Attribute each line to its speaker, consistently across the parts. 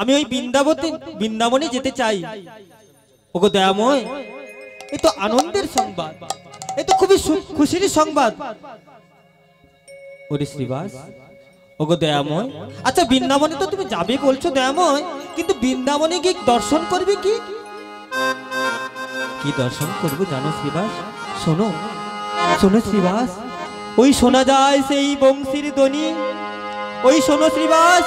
Speaker 1: আমি ওই বৃন্দাবনে যেতে চাই। ওগো দয়াময়, এ তো আনন্দের সংবাদ, এ তো খুবই খুশির সংবাদ। ওরে শ্রীবাস, ওগো দয়াময়, আচ্ছা বৃন্দাবনে তো তুমি যাবে বলছো দয়াময়, কিন্তু বৃন্দাবনে গিয়ে দর্শন করবে কি? কি দর্শন করবো জানো শ্রীবাস? শোনো শোনো শ্রীবাস, ওই শোনা যায় সেই বংশীর ধ্বনি, ওই শোনো শ্রীবাস,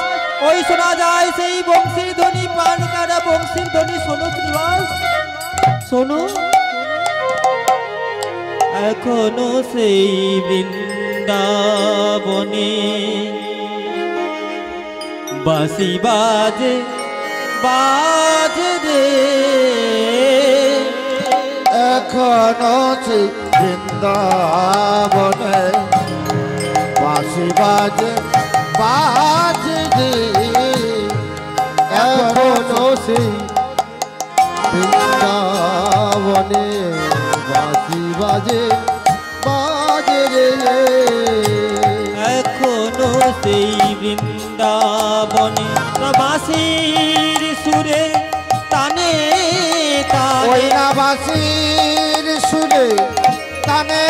Speaker 1: ওই শোনা যায় সেই বংশীর ধ্বনি, প্রাণ কারা বংশীর ধ্বনি। শোনো শ্রীবাস, শোনো। এখনো সেই বৃন্দাবনে বাঁশি বাজে বাজে রে,
Speaker 2: এখনো সেই বৃন্দাবনে বাঁশি বাজে বাজে রে, এখনো সেই বৃন্দাবনে বাঁশি বাজে বাজে রে,
Speaker 1: এখনো সেই বৃন্দাবনে বাঁশির সুরে টানে টানে,
Speaker 2: ওই না বাঁশির সুরে টানে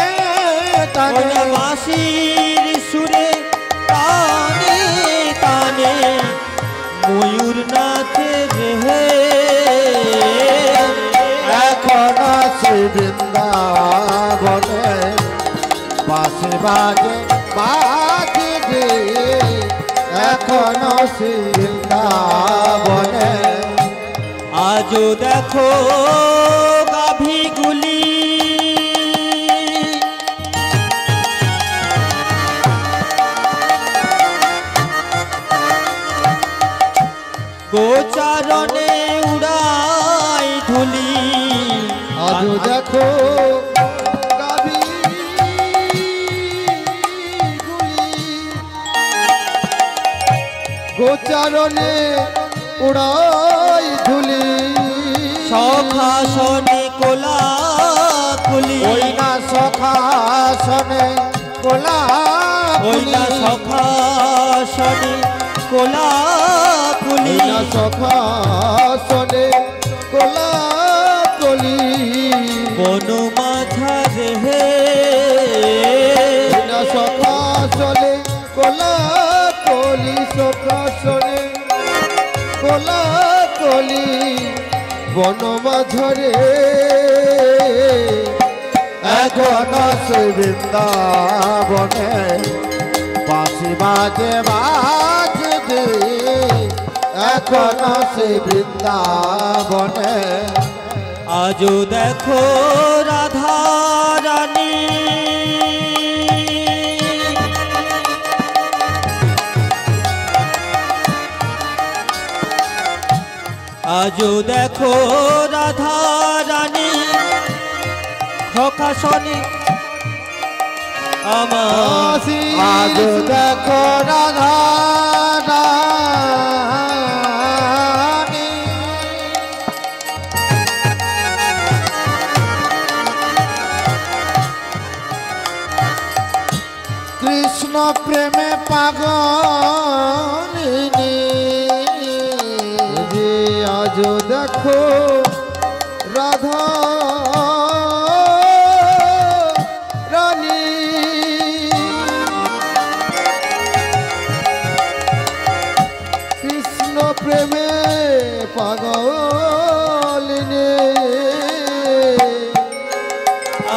Speaker 2: টানে,
Speaker 1: বাঁশির সুরে টানে টানে, ময়ূর নাচে রে,
Speaker 2: এখনো সেই বৃন্দাবনে বাঁশি বাজে বাজে রে, এখনো সেই বৃন্দাবনে।
Speaker 1: আজও দেখো গাভীগুলি গোচারণে উড়াই ধুলি,
Speaker 2: আজও দেখো গোচারণে উড়াই ধুলি,
Speaker 1: সখাসনে কোলাকুলি,
Speaker 2: ওই না সখাসনে কোলাকুলি,
Speaker 1: ওই না সখাসনে কোলাকুলি,
Speaker 2: ওই না সখাসনে কোলাকুলি,
Speaker 1: বন মাঝারে হে,
Speaker 2: ওই না সখাসনে কোলাকুলি, সখাসনে কোলাকুলি, বন মাঝরে এখনো সেই বৃন্দাবনে বাঁশি বাজে বাজে রে, এখনো সেই বৃন্দাবনে।
Speaker 1: আজও দেখো রাধা রানী আজও দেখো রাধা রানী সখাসনে আমার,
Speaker 2: আজ দেখো রাধা রানী কৃষ্ণ প্রেমে পাগলিনী, আজ দেখো রাধা রানী, কৃষ্ণ প্রেমে পাগলিনী,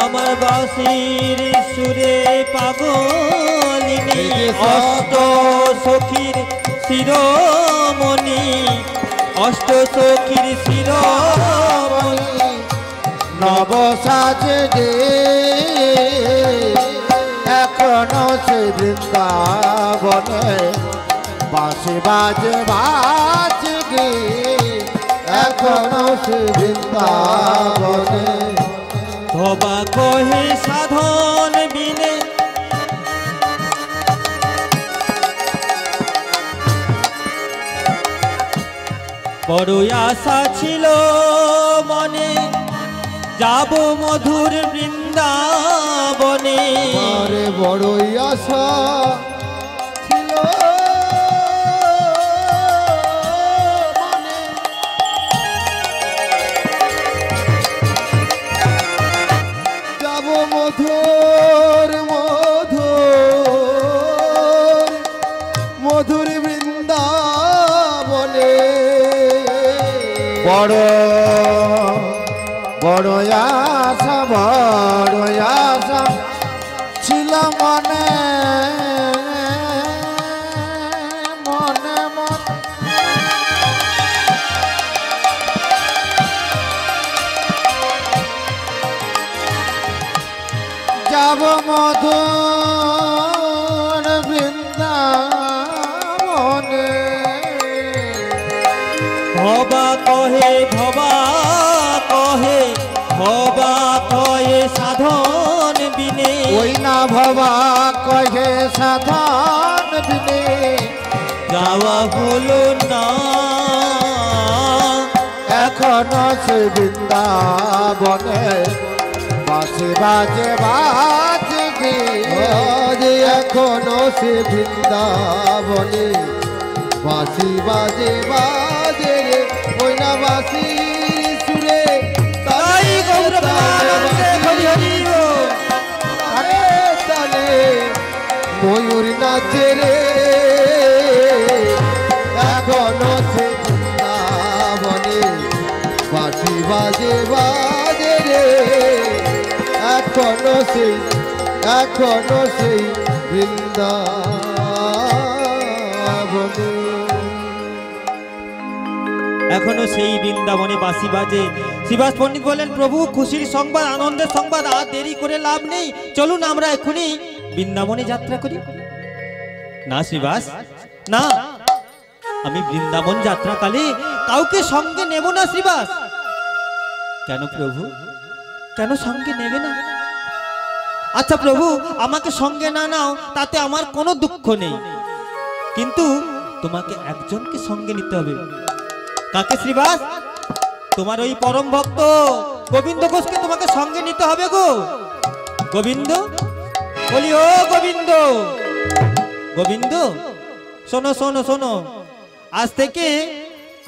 Speaker 1: আমার বাঁশির সুরে পাগলিনী, অষ্ট সখীর শিরোমণি, অষ্ট সখীর শিরোমণি,
Speaker 2: নব সাজে রে, এখনো সেই বৃন্দাবনে বাঁশি বাজে বাজে রে, এখনো সেই বৃন্দাবনে।
Speaker 1: ধবা কহে সাধন বিনে বড়ই আশা ছিল মনে, যাব মধুর বৃন্দাবনে,
Speaker 2: আরে বড়ই আশা ছিল মধুর মধুর মধুর বৃন্দাবনে বড় বড় আশা ছিল মনে মনে মনে যাব মধুর বৃন্দাবনে
Speaker 1: ভবা কহে সাধন বিনে
Speaker 2: ওই না ভবা কহে সাধন বিনে
Speaker 1: যাওয়া হলো না
Speaker 2: এখনো সে বৃন্দাবনে বাঁশি বাজে এখনো সে বৃন্দাবনে বাঁশি বাজে রে ওই না বাঁশি সুরে
Speaker 1: তাই
Speaker 2: তালে ময়ূর নাচে রে এখনো সে বৃন্দাবনে বাঁশি বাজে রে এখনো সেই বৃন্দাবনে
Speaker 1: এখনো সেই বৃন্দাবনে বাঁশি বাজে। শ্রীবাস পণ্ডিত বলেন, প্রভু খুশির সংবাদ, আনন্দের সংবাদ, আর দেরি করে লাভ নেই, চলুন আমরা এখনই বৃন্দাবনে যাত্রা করি। না শ্রীবাস, না, আমি বৃন্দাবন যাত্রাকালে কাউকে সঙ্গে নেব না শ্রীবাস। কেন প্রভু, কেন সঙ্গে নেবে না? আচ্ছা প্রভু, আমাকে সঙ্গে না নাও তাতে আমার কোনো দুঃখ নেই, কিন্তু তোমাকে একজনকে সঙ্গে নিতে হবে। কাকে শ্রীবাস? তোমার ওই পরম ভক্ত গোবিন্দ ঘোষকে তোমাকে সঙ্গে নিতে হবে গো। গোবিন্দ, বলি ও গোবিন্দ, গোবিন্দ শোনো শোনো শোনো, আজ থেকে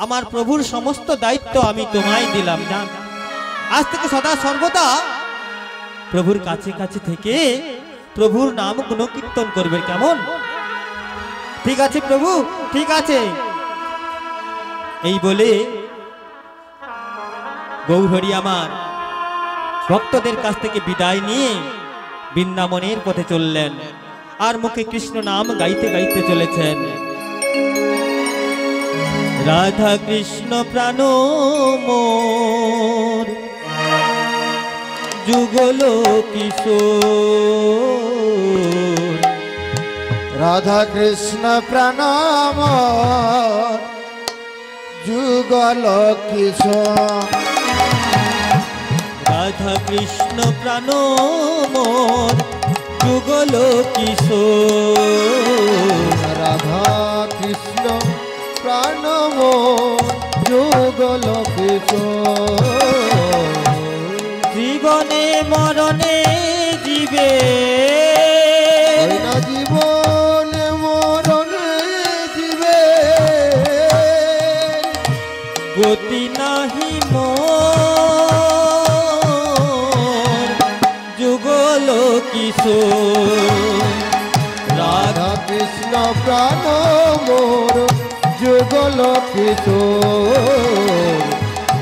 Speaker 1: আমার প্রভুর সমস্ত দায়িত্ব আমি তোমায় দিলাম। জান, আজ থেকে সদা সর্বদা প্রভুর কাছে কাছে থেকে প্রভুর নাম গুণকীর্তন করবে, কেমন? ঠিক আছে প্রভু, ঠিক আছে। এই বলে গৌরহরি আমার ভক্তদের কাছ থেকে বিদায় নিয়ে বৃন্দাবনের পথে চললেন, আর মুখে কৃষ্ণ নাম গাইতে গাইতে চলেছেন। রাধা কৃষ্ণ প্রাণ মোর যুগল কিশোর,
Speaker 2: রাধা কৃষ্ণ প্রণাম যুগল কিশোর,
Speaker 1: রাধা কৃষ্ণ প্রাণ মোর যুগল কিশোর,
Speaker 2: রাধা কৃষ্ণ প্রাণ যুগল কিশোর,
Speaker 1: জীবনে মরণে জীবে
Speaker 2: জীবনে মরণে জীবে
Speaker 1: গতি নাহি মোর যুগল কিশোর,
Speaker 2: রাধা কৃষ্ণ প্রাণ মোর যুগল কিশোর,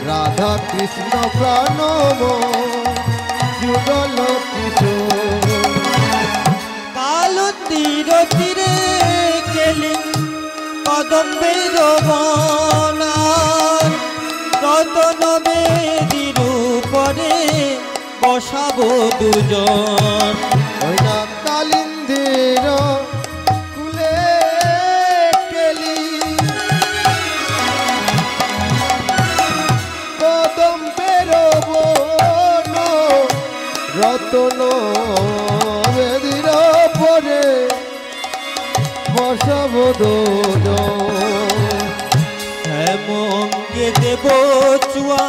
Speaker 2: রাধা কৃষ্ণ প্রাণ মোর যুগল কিশোর,
Speaker 1: কাল তীর তীরে গেলি কদম্বের বনার, রতন বেদির উপরে বসাবো দুজন,
Speaker 2: ওই না কালিন্দির কুলে কেলি কদম্বের বন, রতন বেদির পরে বসাব দুজন,
Speaker 1: শ্যামঙ্গে দেব চুয়া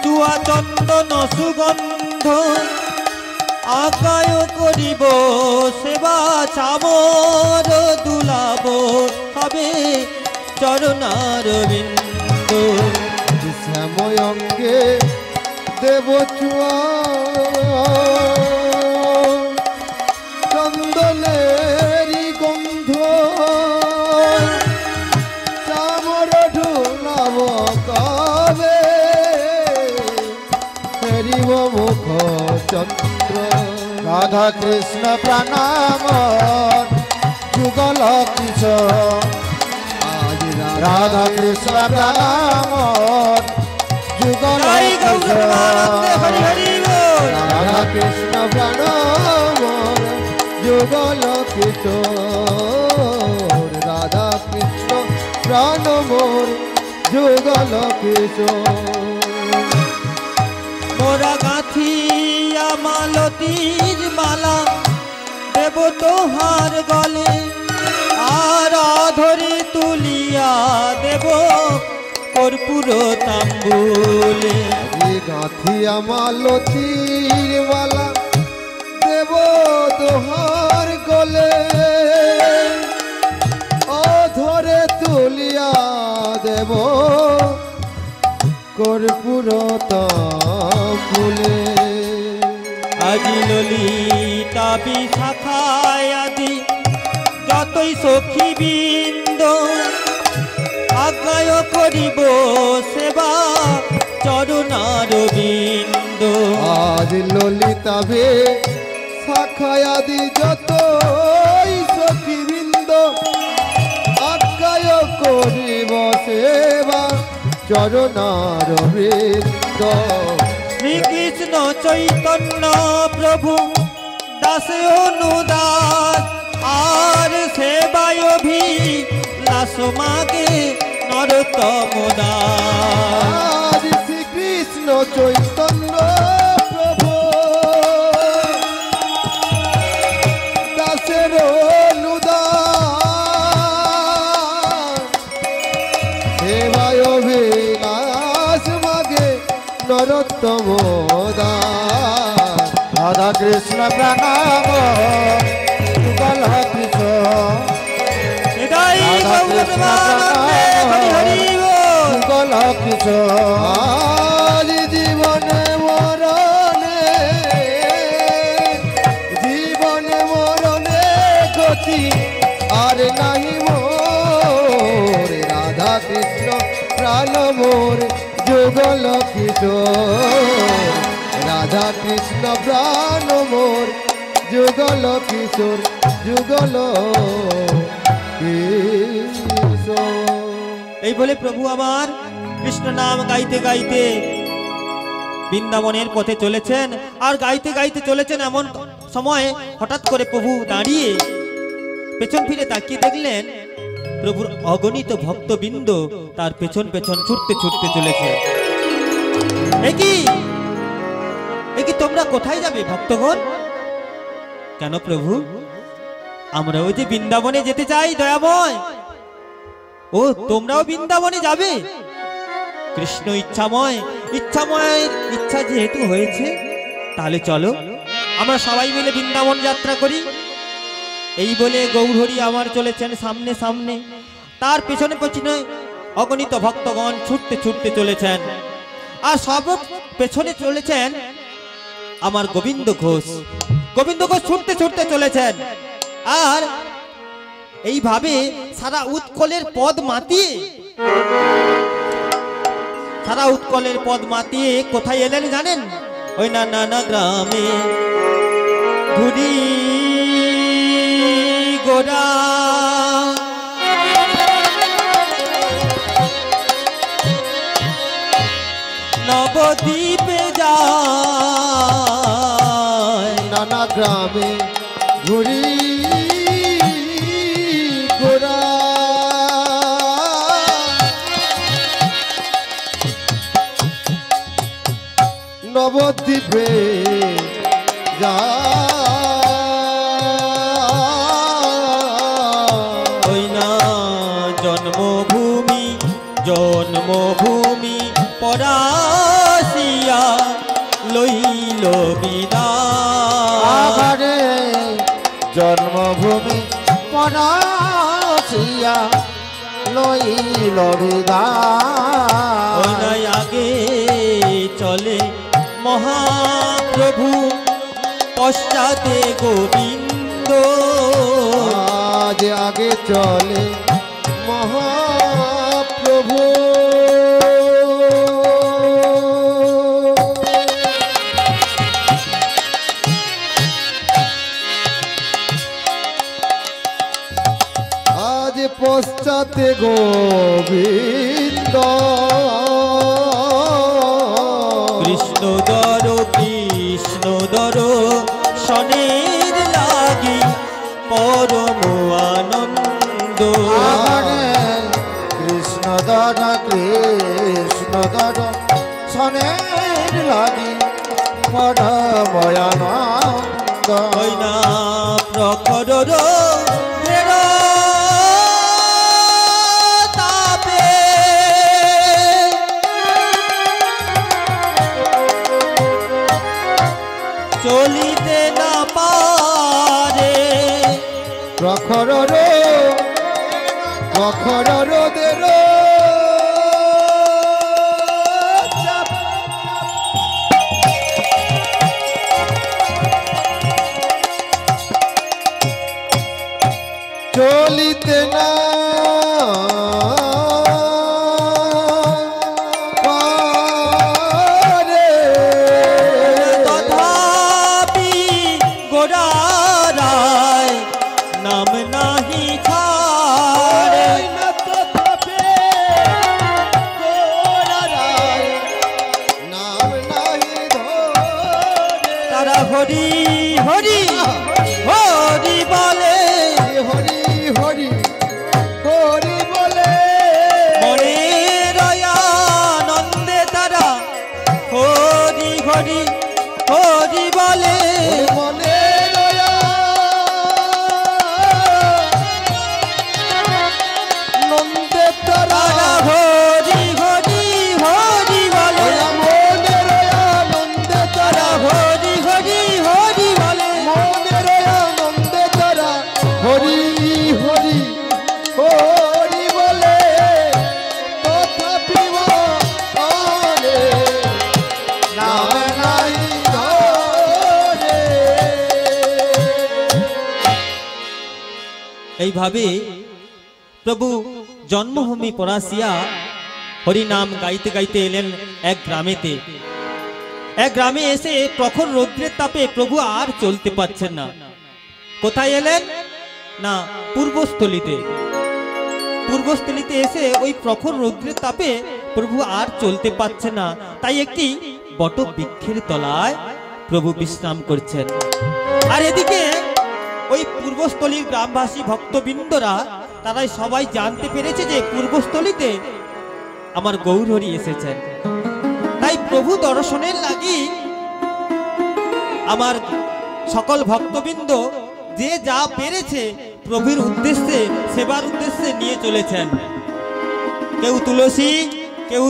Speaker 1: চুয়া চন্দন সুগন্ধ, আকায় করিব সেবা চামর দুলাব হবে চরণার বিন্দ,
Speaker 2: শ্যাময়ঙ্গে দেব চুয়া রাধা কৃষ্ণ প্রাণাম যুগল কিশোর আজ রাধা কৃষ্ণ প্রাণাম যুগল কিশোর রাধা কৃষ্ণ প্রাণাম যুগল কিশোর রাধা কৃষ্ণ প্রাণাম যুগল কিশোর
Speaker 1: মোরা গাঁথিয়া মালতীর মালা দেব তোহার গলে আর ধরে তুলিয়া দেব কর্পূর তাম্বুলে
Speaker 2: গাঁথিয়া মালতীর মালা দেব তোহার গলে ধরে তুলিয়া দেব কর্পূর তাম্বুলে
Speaker 1: আজি ললিতা বিশাখায় আদি যতই সখী বৃন্দ আজ্ঞায় করিব সেবা চরণার বিন্দ
Speaker 2: আজ ললিতা বে শাখায়াদি যত সখীবৃন্দ আজ্ঞায় করিব সেবা চরণার বৃন্দ
Speaker 1: শ্রীকৃষ্ণ চৈতন্য প্রভু দাসে অনুদাস আর সেবায় ভি লাস মাগে নরতম দাস
Speaker 2: আজ শ্রীকৃষ্ণ চৈতন্য প্রভু দাসের অনুদাস সেবায় অভিলাষ মাগে নরোত্তম দাস রাধা কৃষ্ণ প্রণাম যুগল কিশোর রাধা কৃষ্ণ যুগল কিশোর জীবনে মরণে গতি আর নাহি মোর রাধা কৃষ্ণ প্রাণ মোর যুগল কিশোর রাধা কৃষ্ণ প্রাণ মোর যুগল কিশোর যুগল কিশোর।
Speaker 1: এই বলে প্রভু আমার কৃষ্ণ নাম গাইতে গাইতে বৃন্দাবনের পথে চলেছেন আর গাইতে গাইতে চলেছেন। এমন সময় হঠাৎ করে প্রভু দাঁড়িয়ে পেছন ফিরে তাকিয়ে দেখলেন প্রভুর অগণিত ভক্তবৃন্দ তার পেছন পেছন ছুটতে ছুটতে চলেছে। একি তোমরা কোথায় যাবে ভক্তগণ? কেন প্রভু? আমরাও যে বৃন্দাবনে যেতে চাই দয়াময়। ও তোমরাও বৃন্দাবনে যাবে? কৃষ্ণ ইচ্ছাময়ের ইচ্ছা যেহেতু হয়েছে, তাহলে চলো আমরা সবাই মিলে বৃন্দাবন যাত্রা করি। এই বলে গৌরহরি আমার চলেছেন সামনে সামনে, তার পেছনে পেছনে অগণিত ভক্তগণ ছুটতে ছুটতে চলেছেন। আর সব পেছনে চলেছেন আমার গোবিন্দ ঘোষ ছুটতে ছুটতে চলেছেন। আর এইভাবে সারা উৎকলের পদ মাতিয়ে কোথায় এলেন জানেন? ওই নানা গ্রামে ঘুরি গোরা নবদ্বীপে যায়,
Speaker 2: নানা গ্রামে ঘুরি গোরা নবদ্বীপে
Speaker 1: ওই না জন্মভূমি পরাশিয়া লইল বিদায়।
Speaker 2: জন্মভূমি পরাশিয়া লইল বিদায়।
Speaker 1: ওই না আগে চলে মহাপ্রভু, পশ্চাতে গোবিন্দ।
Speaker 2: আজ আগে চলে মহাপ্রভু, পশ্চাতে গোবিন্দ
Speaker 1: কৃষ্ণদর কৃষ্ণদর শনের লাগি পরম আনন্দ
Speaker 2: কৃষ্ণদর কৃষ্ণদর শনের লাগি পরম আনন্দ
Speaker 1: ওই না প্রখরর তাপে চলিতে না পারে
Speaker 2: প্রখরর দের চলিতে না পারে
Speaker 1: তথাপি গোড়ারায় নাম নাহি ছাড়ে
Speaker 2: নাম নাহি ধরে
Speaker 1: তারা হরি হরি হরি বলে
Speaker 2: হরি হরি হরি বলে
Speaker 1: মনের আনন্দে তারা হরি হরি হরি বলে
Speaker 2: মনে নন্দে তারা
Speaker 1: তারা হরি হরি হরি বলে
Speaker 2: মনের আনন্দে
Speaker 1: তারা
Speaker 2: তারা
Speaker 1: হরি হরি হরি বলে
Speaker 2: মনের আনন্দে তারা হরি হরি হরি বলে তথাপি মনে নাম নাই ধরে
Speaker 1: এইভাবে প্রভু জন্মভূমি পরাশিয়া হরি নাম গাইতে গাইতে এলেন এক গ্রামেতে। এক গ্রামে এসে প্রখর রৌদ্রের তাপে প্রভু আর চলতে পারছেন না। কোথায় এলেন না পূর্বস্থলীতে। পূর্বস্থলীতে এসে ওই প্রখর রৌদ্রের তাপে প্রভু আর চলতে পারছেন না, তাই একটি বট বৃক্ষের তলায় প্রভু বিশ্রাম করছেন। আর এদিকে ওই পূর্বস্থলীর গ্রামবাসী ভক্তবৃন্দরা তারাই সবাই জানতে পেরেছে যে পূর্বস্থলীতে আমার গৌরহরি এসেছেন। তাই প্রভু দর্শনের লাগি আমার সকল ভক্তবৃন্দ যে যা পেরেছে প্রভুর উদ্দেশ্যে সেবার উদ্দেশ্যে নিয়ে চলেছেন। কেউ তুলসী, কেউ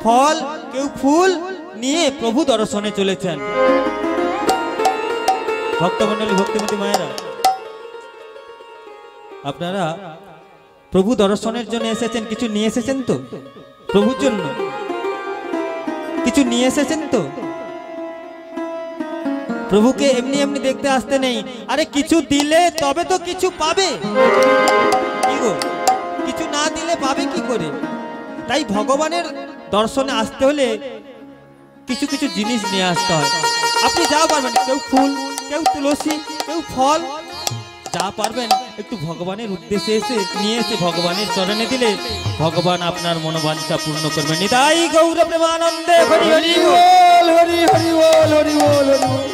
Speaker 1: ফল, কেউ ফুল নিয়ে প্রভু দর্শনে চলেছেন। ভক্তমণ্ডলী, ভক্তিমতী মায়েরা, আপনারা প্রভু দর্শনের জন্য এসেছেন, কিছু নিয়ে এসেছেন তো? প্রভুর জন্য কিছু নিয়ে এসেছেন তো? প্রভুকে এমনি এমনি দেখতে আসতে নেই, আরে কিছু দিলে তবে তো কিছু পাবে। কি গো, কিছু না দিলে পাবে কি করে? তাই ভগবানের দর্শনে আসতে হলে কিছু কিছু জিনিস নিয়ে আসতে হয়। আপনি যা পারবেন, কেউ ফুল, কেউ তুলসী, কেউ ফল, যা পারবেন একটু ভগবানের উদ্দেশ্যে এসে নিয়ে এসে ভগবানের চরণে দিলে ভগবান আপনার মনোবাঞ্ছা পূর্ণ করবেন। নিতাই গৌর প্রেমানন্দে হরি হরি বল,
Speaker 2: হরি হরি বল, হরি বল, হরি বল।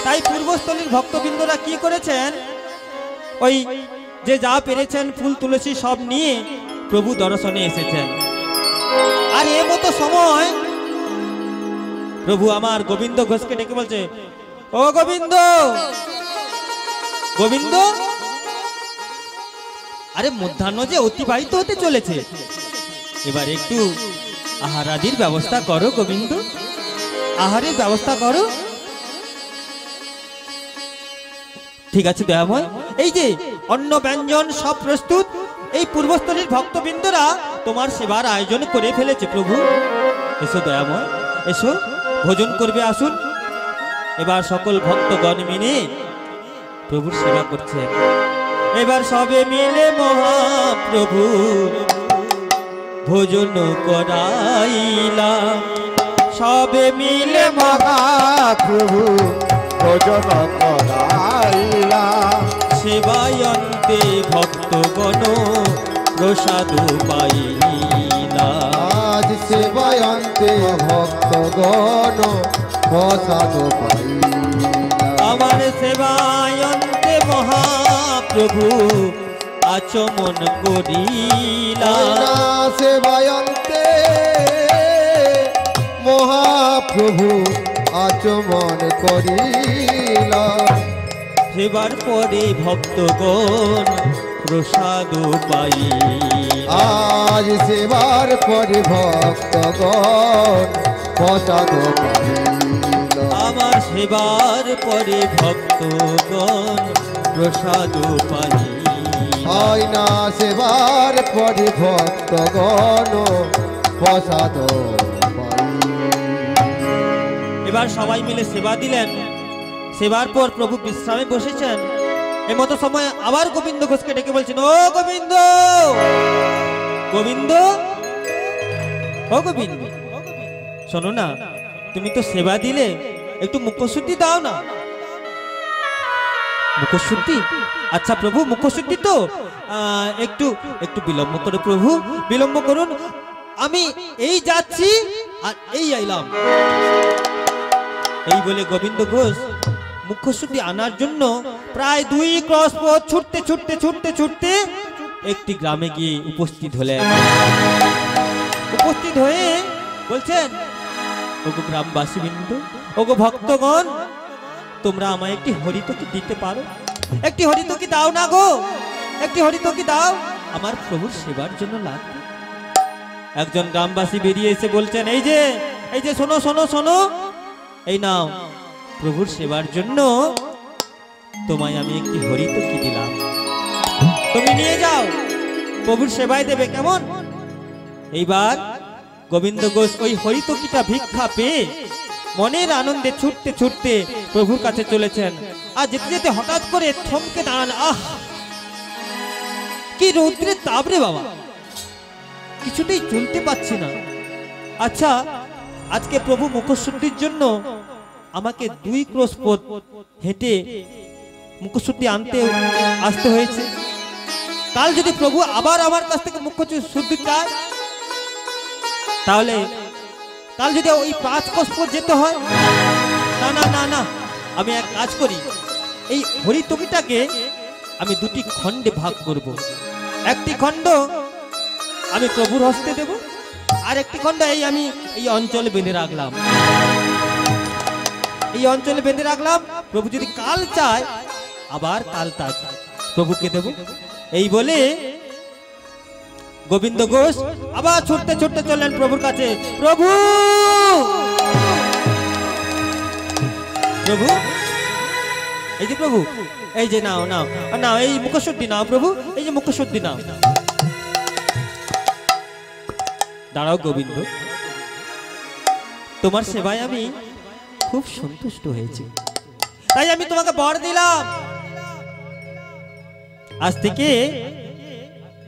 Speaker 1: তাই পূর্বস্থলীর ভক্তবৃন্দরা কি করেছেন, ওই যে যা পেরেছেন ফুল তুলসী সব নিয়ে প্রভু দর্শনে এসেছেন। আর এ মতো সময় প্রভু আমার গোবিন্দ ঘোষকে ডেকে বলছে, ও গোবিন্দ, গোবিন্দ, আরে মধ্যাহ্ন যে অতিবাহিত হতে চলেছে, এবার একটু আহারাদির ব্যবস্থা করো গোবিন্দ, আহারের ব্যবস্থা করো। ঠিক আছে দয়াময়, এই যে অন্ন ব্যঞ্জন সব প্রস্তুত, এই পূর্বস্থলীর ভক্তবৃন্দরা তোমার সেবার আয়োজন করে ফেলেছে। প্রভু এসো দয়াময়, এসো ভোজন করবে, আসুন। এবার সকল ভক্তগণ মিলে প্রভুর সেবা করছে। এবার সবে মিলে মহাপ্রভু ভোজন করাইলাম, সবে মিলে
Speaker 2: মহাপ্রভু ভোজন করাইলা,
Speaker 1: সেবায়ন্তে ভক্তগণ প্রসাদ পাইলাম।
Speaker 2: আজ সেবায়ন্তে ভক্তগণ প্রসাদ পাইলাম।
Speaker 1: আমার সেবায়ন্তে মহাপ্রভু আচমন করিলা।
Speaker 2: না সেবায়ন্তে মহাপ্রভু আচমন করিলা।
Speaker 1: সেবার পরে ভক্তগণ প্রসাদ পাইলা।
Speaker 2: আজ সেবার পরে ভক্তগণ প্রসাদ পাইলা।
Speaker 1: আমার সেবার পরে ভক্তগণ প্রসাদ পাইলা।
Speaker 2: হয় না সেবার পরে ভক্তগণ প্রসাদ পাইলা।
Speaker 1: এবার সবাই মিলে সেবা দিলেন। সেবার পর প্রভু বিশ্রামে বসেছেন। এমতো সময় আবার গোবিন্দ ঘোষকে ডেকে বলছেন, ও গোবিন্দ, গোবিন্দ, ও গোবিন্দ, শোনো না, তুমি তো সেবা দিলে, একটু মুখশুদ্ধি দাও না। মুখশুদ্ধি? আচ্ছা প্রভু, মুখশুদ্ধি তো একটু একটু বিলম্ব করে প্রভু, বিলম্ব করুন। আমি এই যাচ্ছি আর এই আইলাম। এই বলে গোবিন্দ ঘোষ মুখশুদ্ধি আনার জন্য প্রায় 2 ক্রস পথ ছুটতে ছুটতে ছুটতে ছুটতে একটি গ্রামে গিয়ে উপস্থিত হলেন। উপস্থিত হয়ে বলছেন, ওগো গ্রামবাসী বিন্দু, ওগো ভক্তগণ, তোমরা আমায় একটি হরিতকি দিতে পারো? একটি হরিতকি দাও না গো, একটি হরিতকি দাও, আমার প্রভুর সেবার জন্য লাগবে। একজন গ্রামবাসী বেরিয়ে এসে বলছেন, এই যে শোনো শোনো শোনো, এই নাও, প্রভুর সেবার জন্য তোমায় আমি একটি হরিতকি দিলাম, তুমি নিয়ে যাও, প্রভুর সেবায় দেবে, কেমন? এইবার গোবিন্দ ঘোষ ওই হরিতকিটা ভিক্ষা পেয়ে মনের আনন্দে ছুটতে ছুটতে প্রভুর কাছে চলেছেন। আর যেতে যেতে হঠাৎ করে থমকে দাঁড়ান। আহ, কি রৌদ্রের তাপ রে বাবা, কিছুতেই চলতে পারছি না। আচ্ছা, আজকে প্রভু মুখশুদ্ধির জন্য আমাকে 2 ক্রোশ পথ হেঁটে মুখশুদ্ধি আসতে হয়েছে। কাল যদি প্রভু আবার আমার কাছ থেকে মুখশুদ্ধি চায়, তাহলে কাল যদি ওই 5 ক্রোশ পথ যেতে হয়, না না না না, আমি এক কাজ করি, এই হরিতকিটাকে আমি 2টি খণ্ডে ভাগ করব। একটি খণ্ড আমি প্রভুর হস্তে দেব, আর একটি খণ্ড আমি এই অঞ্চলে বেঁধে রাখলাম। এই অঞ্চলে বেঁধে রাখলাম, প্রভু যদি কাল চায় আবার কাল তার প্রভুকে দেব। এই বলে গোবিন্দ ঘোষ আবার ছুটতে ছুটতে চললেন প্রভুর কাছে। প্রভু, প্রভু, এই যে প্রভু, এই যে নাও নাও নাও, এই মুখশুদ্ধি নাও প্রভু, এই যে মুখশুদ্ধি নাও। দাঁড়াও গোবিন্দ, তোমার সেবায় আমি খুব সন্তুষ্ট হয়েছি, তাই আমি তোমাকে বর দিলাম, আজ থেকে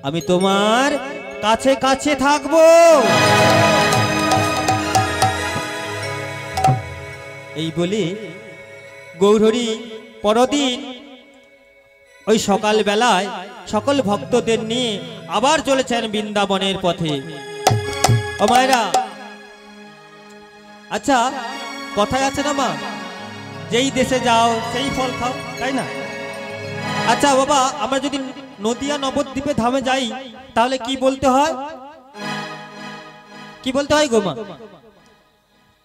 Speaker 1: আমি তোমার কাছে কাছে থাকবো। এই বলে গৌরহরি পরদিন ওই সকাল বেলায় সকল ভক্তদের নিয়ে আবার চলেছেন বৃন্দাবনের পথে। ও মায়েরা, আচ্ছা কথায় আছে না মা, যেই দেশে যাও সেই ফল খাও, তাই না? আচ্ছা বাবা, আমরা যদি নদিয়া নবদ্বীপে ধামে যাই তাহলে কি বলতে হয়? কি বলতে হয় গো মা?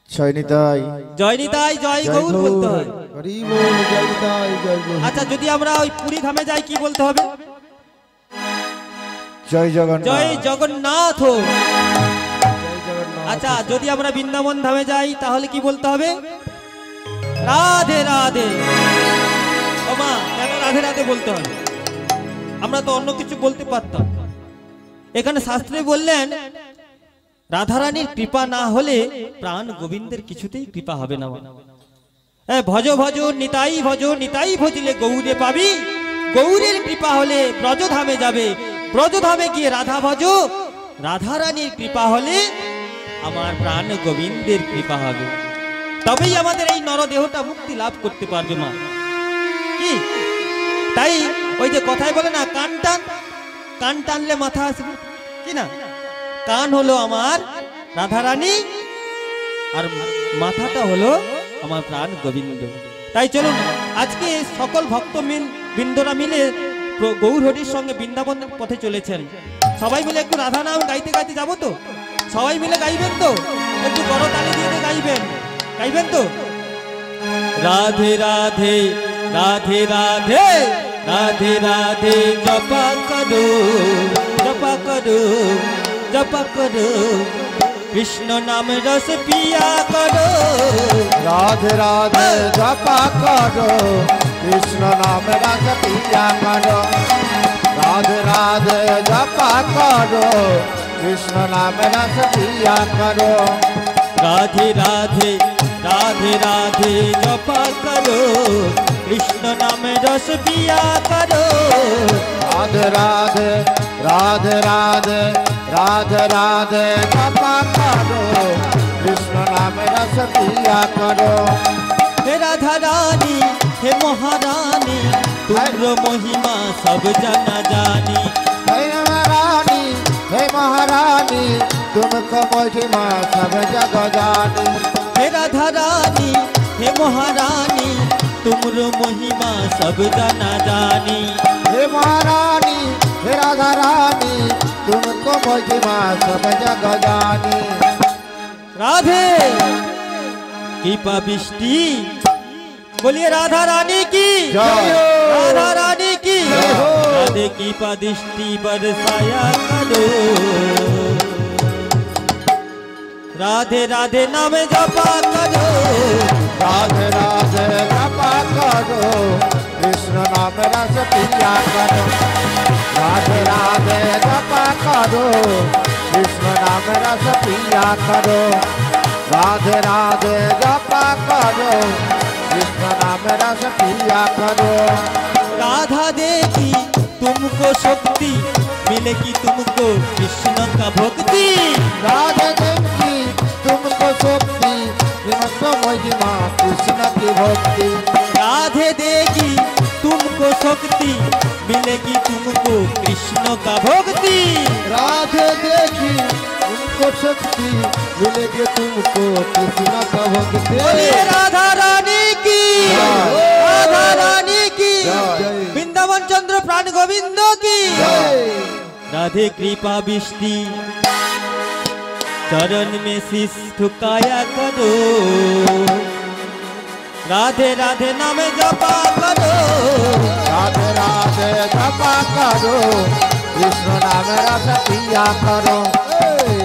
Speaker 2: জয় নিতাই,
Speaker 1: জয় নিতাই, জয় গৌর বলতে হয়।
Speaker 2: হরি বল, জয় নিতাই, জয় গৌর।
Speaker 1: আচ্ছা যদি আমরা ওই পুরী ধামে যাই কি বলতে হবে?
Speaker 2: জয় জগন্নাথ,
Speaker 1: জয় জগন্নাথ।
Speaker 2: জয় জগন্নাথ।
Speaker 1: আচ্ছা যদি আমরা বৃন্দাবন ধামে যাই তাহলে কি বলতে হবে? রাধে রাধে। ও মা, কেন রাধে রাধে বলতে হবে? আমরা তো অন্য কিছু বলতে পারতাম। এখানে শাস্ত্রে বললেন রাধারানীর কৃপা না হলে প্রাণ গোবিন্দের কিছুতেই কৃপা হবে না। ভজ ভজ নিতাই ভজ, নিতাই ভজিলে গৌরে পাবি, গৌরের কৃপা হলে ব্রজধামে যাবে, ব্রজধামে গিয়ে রাধা ভজ, রাধারানীর কৃপা হলে আমার প্রাণ গোবিন্দের কৃপা হবে, তবেই আমাদের এই নরদেহটা মুক্তি লাভ করতে পারবে মা। কি তাই ওই যে কথায় বলে না, কান টান কান টানলে মাথা আসবে কি না? কান হলো আমার রাধা রানী আর মাথাটা হলো আমার প্রাণ গোবিন্দ। তাই চলুন আজকে সকল ভক্ত বৃন্দরা মিলে গৌরহরির সঙ্গে বৃন্দাবনের পথে চলেছেন। সবাই মিলে একটু রাধা নাম গাইতে গাইতে যাবো তো? সবাই মিলে গাইবেন তো? একটু করতালি দিয়ে গাইবেন, গাইবেন তো? রাধে রাধে রাধে রাধে রাধে রাধে জপা করো জপা করো জপা করো কৃষ্ণ নাম রস পিয়া করো।
Speaker 2: রাধে রাধে জপা করো কৃষ্ণ নাম রস পিয়া করো। রাধে রাধে জপা করো কৃষ্ণ নাম রস পিয়া করো।
Speaker 1: রাধে রাধে রাধে রাধে জপা করো কৃষ্ণ নাম রস পিয়া করো।
Speaker 2: রাধে রাধে রাধে রাধে রাধে রাধে জপা করো কৃষ্ণ নাম রস পিয়া করো।
Speaker 1: হে রাধা রানী হে মহারানী তুম্র মহিমা সব জানা জানি।
Speaker 2: हे महारानी हे महारानी तुमको महिमा सब जग जानी।
Speaker 1: हे राधा रानी हे महारानी तुम्र महिमा सब जाना जानी।
Speaker 2: हे महारानी हे राधा रानी तुमको महिमा सब जग जानी।
Speaker 1: राधे कृपा बिष्टि बोलिए राधा रानी की
Speaker 2: जय हो।
Speaker 1: राधा रानी की
Speaker 2: जय हो।
Speaker 1: राधे कृपा दृष्टि बरसाया करो। राधे राधे नाम जपा करो।
Speaker 2: राधे राधे जपा करो कृष्ण नाम रस पिया करो। राधे राधे जपा करो कृष्ण नाम रस पिया करो। राधे राधे जपा करो कृष्ण नाम रस पिया करो।
Speaker 1: राधा देगी तुमको शक्ति मिलेगी तुमको कृष्ण का भक्ति।
Speaker 2: राधे देवी तुमको शक्ति तुमको महिमा कृष्ण की भक्ति।
Speaker 1: राधे देगी तुमको शक्ति मिलेगी तुमको कृष्ण का भक्ति।
Speaker 2: राधे देगी तुमको शक्ति मिलेगी तुमको कृष्ण का भक्ति।
Speaker 1: बोलिए राधा रानी की राधा रानी की वृंदावन चंद्र प्राण गोविंद की राधे कृपा बिष्टि चरण में शीश झुकाया करो। राधे राधे नाम जपा करो।
Speaker 2: राधे राधे जपा करो कृष्ण नाम रस पिया करो।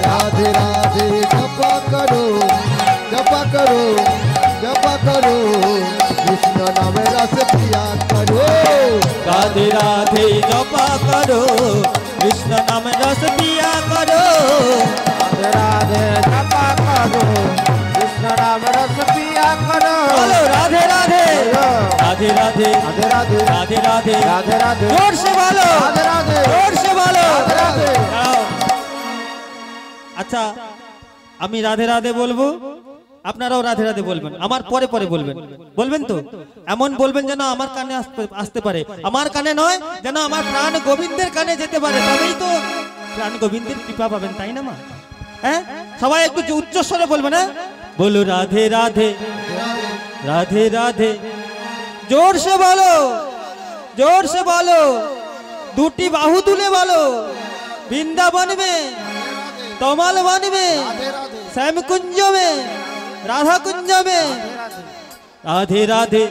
Speaker 2: राधे राधे जपा करो जपा करो जपा करो कृष्ण नाम रस पिया करो।
Speaker 1: राधे राधे जपा करो कृष्ण नाम रस पिया करो।
Speaker 2: राधे राधे जपा करो कृष्ण नाम रस पिया करो।
Speaker 1: बोलो राधे राधे राधे राधे
Speaker 2: राधे राधे
Speaker 1: राधे राधे
Speaker 2: राधे राधे
Speaker 1: जोर से बोलो
Speaker 2: राधे राधे
Speaker 1: जोर से बोलो
Speaker 2: राधे राधे।
Speaker 1: দাঁড়াও। আচ্ছা আমি রাধে রাধে বলবো আপনারাও রাধে রাধে বলবেন আমার পরে পরে বলবেন বলবেন তো এমন বলবেন যেন আমার কানে আসতে পারে আমার কানে নয় যেন আমার প্রাণ গোবিন্দের কানে যেতে পারে তবেই তো প্রাণ গোবিন্দের কৃপা পাবেন তাই না মা হ্যাঁ সবাই একটু উচ্চ স্বরে বলবেন হ্যাঁ बोलो राधे राधे राधे राधे जोर से बोलो दूटी बाहु तुले बोलो वृंदावन में तमाल वन में श्याम कुंज में राधा कुंज में राधे राधे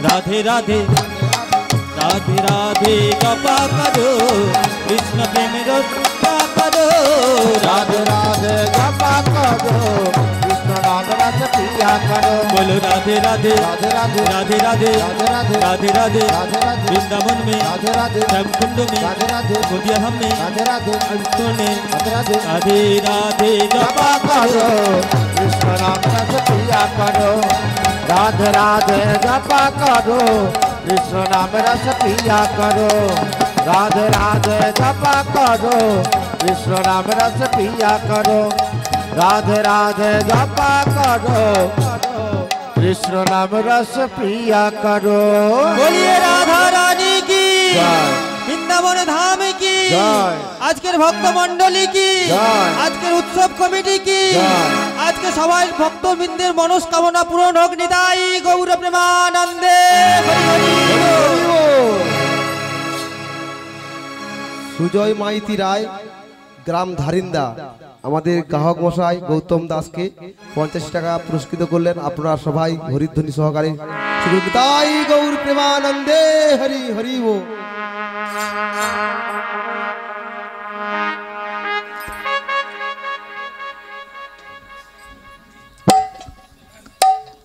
Speaker 1: राधे राधे राधे राधे जपा करो कृष्ण प्रेम रसा करो।
Speaker 2: राधे राधे जपा करो कृष्ण नाम रस पिया करो।
Speaker 1: बोलो राधे राधे
Speaker 2: राधे राधे
Speaker 1: राधे राधे
Speaker 2: राधे राधे
Speaker 1: राधे राधे
Speaker 2: राधे राधे
Speaker 1: वृंदावन में
Speaker 2: राधे राधे
Speaker 1: श्याम कुंड में
Speaker 2: राधे राधे
Speaker 1: गोदिया में
Speaker 2: राधे राधे
Speaker 1: अंतों ने
Speaker 2: राधे राधे
Speaker 1: राधे राधे
Speaker 2: जपा
Speaker 1: जपा
Speaker 2: करो
Speaker 1: करो
Speaker 2: कृष्ण नाम रस पिया करो। राधे राधे जपा करो कृष्ण नाम रस पिया करो। राधे राधे जपा करो कृष्ण नाम रस पिया करो। राधे राधे जपा करो कृष्ण नाम रस पिया करो।
Speaker 1: बोलिए राधा रानी की
Speaker 2: जय।
Speaker 1: वृंदावन धाम की
Speaker 2: জয়।
Speaker 1: আজকের ভক্ত মণ্ডলী কি,
Speaker 2: জয়।
Speaker 1: আজকের উৎসব কমিটি কি,
Speaker 2: জয়।
Speaker 1: আজকে সবাই ভক্তবৃন্দের মনস্কামনা পূরণ হোক। নিতাই গৌর প্রেমানন্দে হরি হরি বল।
Speaker 3: সুজয় মাইতি রায়, গ্রাম ধারিন্দা, আমাদের গ্রাহক মশাই গৌতম দাসকে 50 টাকা পুরস্কৃত করলেন। আপনারা সবাই হরিধ্বনি সহকারে তাই গৌর প্রেমানন্দে হরি হরি বল।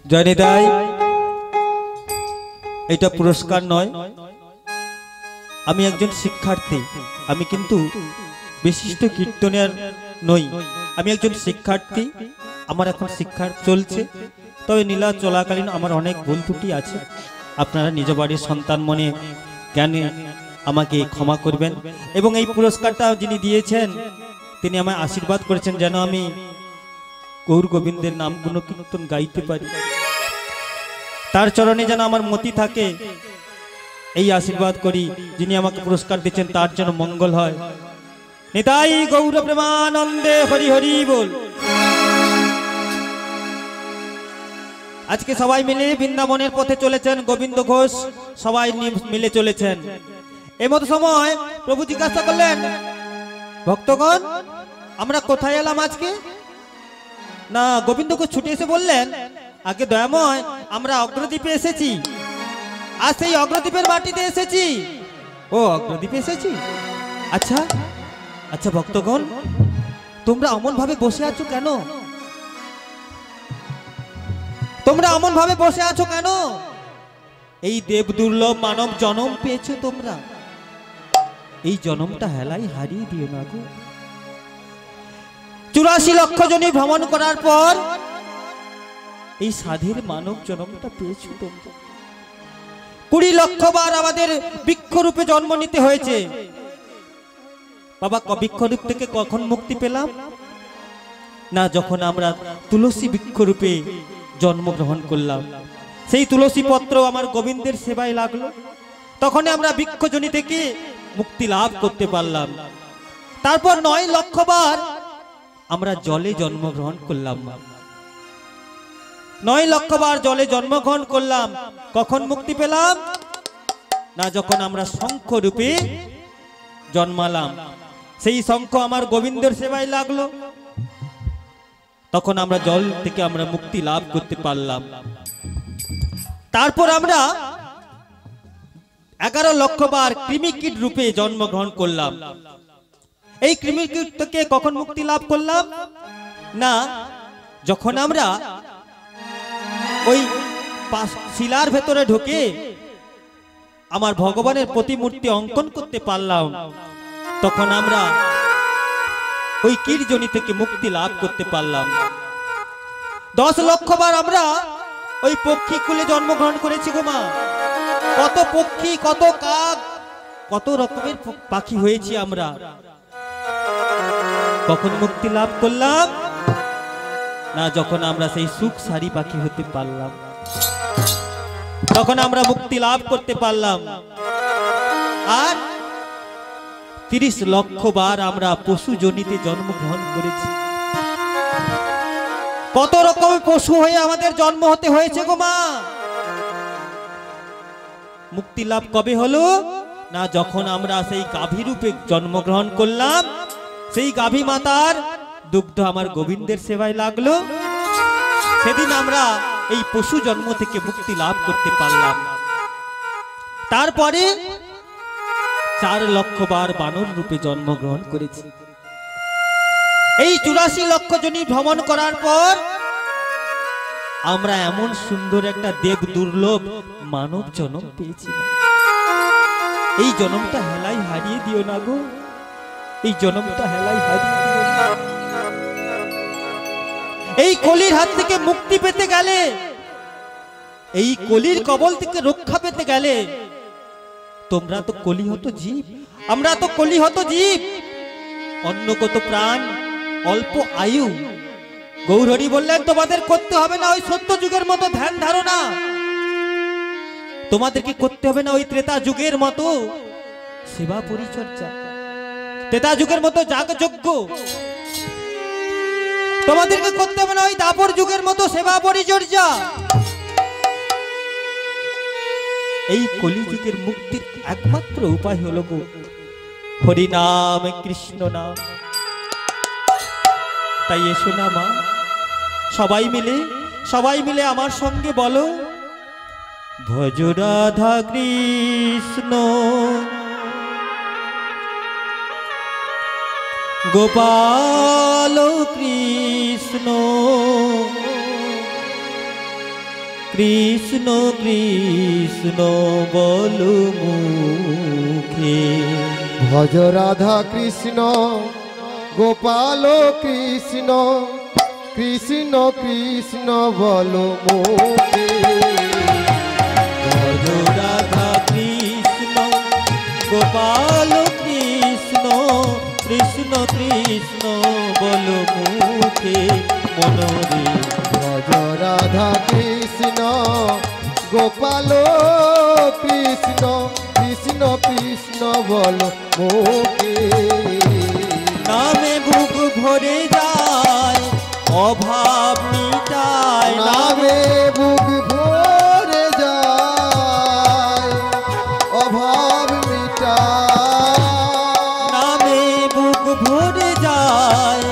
Speaker 1: জয় নিতাই। এটা পুরস্কার নয়, আমি একজন শিক্ষার্থী। আমি কিন্তু বিশিষ্ট কীর্তনের নই, আমি একজন শিক্ষার্থী। আমার এখন শিক্ষা চলছে, তবে নীলা চলাকালীন আমার অনেক ভুল ত্রুটি আছে। আপনারা নিজ বাড়ির সন্তান মনে জ্ঞানে আমাকে ক্ষমা করবেন। এবং এই পুরস্কারটা যিনি দিয়েছেন তিনি আমায় আশীর্বাদ করেছেন যেন আমি গৌর গোবিন্দের নাম গুণকীর্তন গাইতে পারি, তার চরণে যেন আমার মতি থাকে, এই আশীর্বাদ করি। যিনি আমাকে পুরস্কার দিচ্ছেন তার যেন মঙ্গল হয়। নিতাই গৌর প্রেমানন্দে হরি হরি বল। আজকে সবাই মিলে বৃন্দাবনের পথে চলেছেন, গোবিন্দ ঘোষ সবাই মিলে চলেছেন। এমত সময় প্রভু জিজ্ঞাসা করলেন, ভক্তগণ আমরা কোথায় এলাম আজকে? না, গোবিন্দ ঘোষ ছুটে এসে বললেন, আগে দয়াময় আমরা অগ্রদ্বীপে এসেছি, আর সেই অগ্রদ্বীপের মাটিতে এসেছি। ও অগ্রদ্বীপে এসেছি, আচ্ছা আচ্ছা ভক্তগণ তোমরা অমন ভাবে বসে আছো কেন? তোমরা অমন ভাবে বসে আছো কেন? এই দেব দুর্লভ মানব জন্ম পেয়েছো তোমরা, এই জন্মটা হেলাই হারিয়ে দিও না গো। 84 লক্ষ জনে ভ্রমণ করার পর এই সাধের মানব জন্মটা পেয়েছো তোমরা। 20 লক্ষ বার আমাদের বৃক্ষরূপে জন্ম নিতে হয়েছে। বাবা বৃক্ষরূপ থেকে কখন মুক্তি পেলাম? না, যখন আমরা তুলসী বৃক্ষরূপে জন্মগ্রহণ করলাম, সেই তুলসী পত্র আমার গোবিন্দের সেবায় লাগলো, তখন আমরা বৃক্ষজনি থেকে মুক্তি লাভ করতে পারলাম। তারপর 9 লক্ষ বার আমরা জলে জন্মগ্রহণ করলাম। 9 লক্ষ বার জলে জন্মগ্রহণ করলাম, কখন মুক্তি পেলাম? না, যখন আমরা শঙ্খ রূপে জন্মালাম, সেই শঙ্খ আমার গোবিন্দের সেবায় লাগলো, তখন আমরা জল থেকে আমরা মুক্তি লাভ করতে পারলাম। তারপর আমরা 11 লক্ষ বার কৃমিকীট রূপে জন্মগ্রহণ করলাম। এই কৃমিকীট থেকে কখন মুক্তি লাভ করলাম? না, যখন আমরা ওই শিলার ভেতরে ঢুকে আমার ভগবানের প্রতিমূর্তি অঙ্কন করতে পারলাম, তখন আমরা ওই কীটজনি থেকে মুক্তি লাভ করতে পারলাম। 10 লক্ষ বার আমরা ওই পক্ষী কুলে জন্মগ্রহণ করেছি গো মা। কত পক্ষী, কত কাক, কত রকমের পাখি হয়েছি আমরা। কখন মুক্তি লাভ করলাম? না, যখন আমরা সেই সুখ সারি পাখি হতে পারলাম, তখন আমরা মুক্তি লাভ করতে পারলাম। আর 30 লক্ষ বার আমরা পশু জনিতে জন্মগ্রহণ করেছি। কত রকমের পশু হয়ে আমাদের জন্ম হতে হয়েছে গো মা। মুক্তি লাভ কবে হলো? না, যখন আমরা সেই গাভী রূপে জন্মগ্রহণ করলাম, সেই গাভী মাতার দুগ্ধ আমার গোবিন্দের সেবায় লাগলো, সেদিন আমরা এই পশু জন্ম থেকে মুক্তি লাভ করতে পারলাম। তারপরে 4 লক্ষ বার বানর রূপে জন্মগ্রহণ করেছি। এই 84 লক্ষ জনি ভ্রমণ করার পর আমরা এমন সুন্দর একটা দেব দুর্লভ মানব জন্ম পেয়েছি। এই জন্মটা হেলাই হারিয়ে দিও না গো, এই জন্মটা হেলাই হারিয়ে দিও না। এই কলির হাত থেকে মুক্তি পেতে গেলে, এই কলির কবল থেকে রক্ষা পেতে গেলে, তোমরা তো কলিহত জীব, আমরা তো কলিহত জীব, অন্য কত প্রাণ, অল্প আয়ু। গৌরহরি বললেন তোমাদের করতে হবে না ওই সত্য যুগের মতো ধ্যান ধারণা, তোমাদেরকে করতে হবে না ওই ত্রেতা যুগের মতো সেবা পরিচর্যা। তেতা যুগের মতো যাগযজ্ঞ তোমাদেরকে করতে হবে না ওই দাপর যুগের মতো সেবা পরিচর্যা। এই কলিযুগের মুক্তির একমাত্র উপায় হলো গো হরি নাম কৃষ্ণ নাম। তাই এসো না মা, সবাই মিলে আমার সঙ্গে বলো ভজ রাধা কৃষ্ণ গোপাল কৃষ্ণ কৃষ্ণ কৃষ্ণ বলো মুখে।
Speaker 3: ভজ রাধা কৃষ্ণ গোপাল কৃষ্ণ কৃষ্ণ কৃষ্ণ বলো মুখে।
Speaker 1: ভজ রাধা কৃষ্ণ গোপাল কৃষ্ণ কৃষ্ণ কৃষ্ণ বলো মুখে মনোরে।
Speaker 3: ভজ রাধা কৃষ্ণ গোপাল কৃষ্ণ কৃষ্ণ কৃষ্ণ বলো মুখে।
Speaker 1: নামে বুক ভরে যায় অভাব মিটায়,
Speaker 3: নামে বুক ভরে যায় অভাব মিটায়।
Speaker 1: নামে বুক ভরে যায়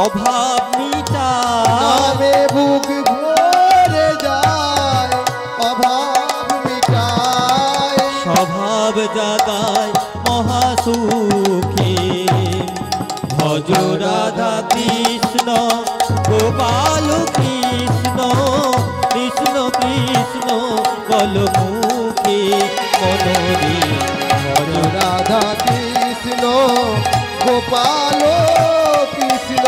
Speaker 1: অভাব মিটায়,
Speaker 3: নামে বুক ভরে যায় অভাব মিটায়।
Speaker 1: স্বভাব জাগায় মহাসুখে। ভজ রাধা কৃষ্ণ গোপাল কৃষ্ণ কৃষ্ণ কৃষ্ণ বলো মুখে মনোরে। ভজ
Speaker 3: রাধা কৃষ্ণ গোপাল কৃষ্ণ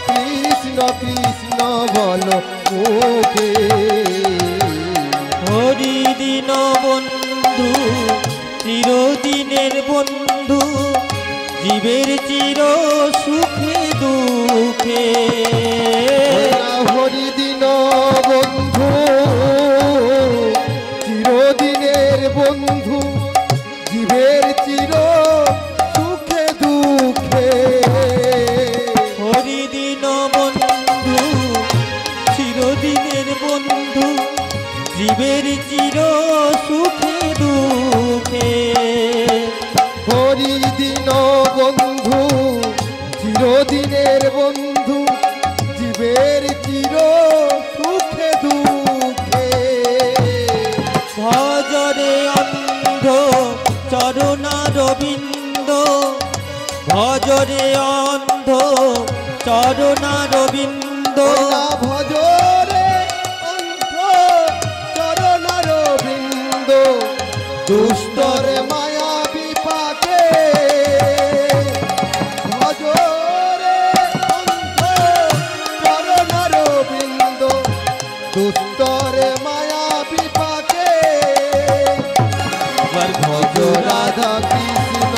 Speaker 3: কৃষ্ণ কৃষ্ণ বলো মুখে।
Speaker 1: হরি দিন বন্ধু চিরদিনের বন্ধু জীবের চির সুখে দুঃখে।
Speaker 3: হরি দিন বন্ধু চিরদিনের বন্ধু জীবের চির সুখে দুঃখে।
Speaker 1: হরি দিন বন্ধু চিরদিনের বন্ধু জীবের চির সুখে দুঃখে।
Speaker 3: হরি দিন বন্ধু চিরদিনের বন্ধু জীবের চির সুখে দুঃখে।
Speaker 1: ভজরে অন্ধ চরণারবিন্দ, ভজরে অন্ধ চরণারবিন্দ।
Speaker 3: ভজরে অন্ধ চরণার বৃন্দ দুষ্টরে মায়া বিপাকে। ভজরে অন্ধ চরণার বৃন্দ দুষ্টরে মায়া বিপাকে। ভজ রাধা কৃষ্ণ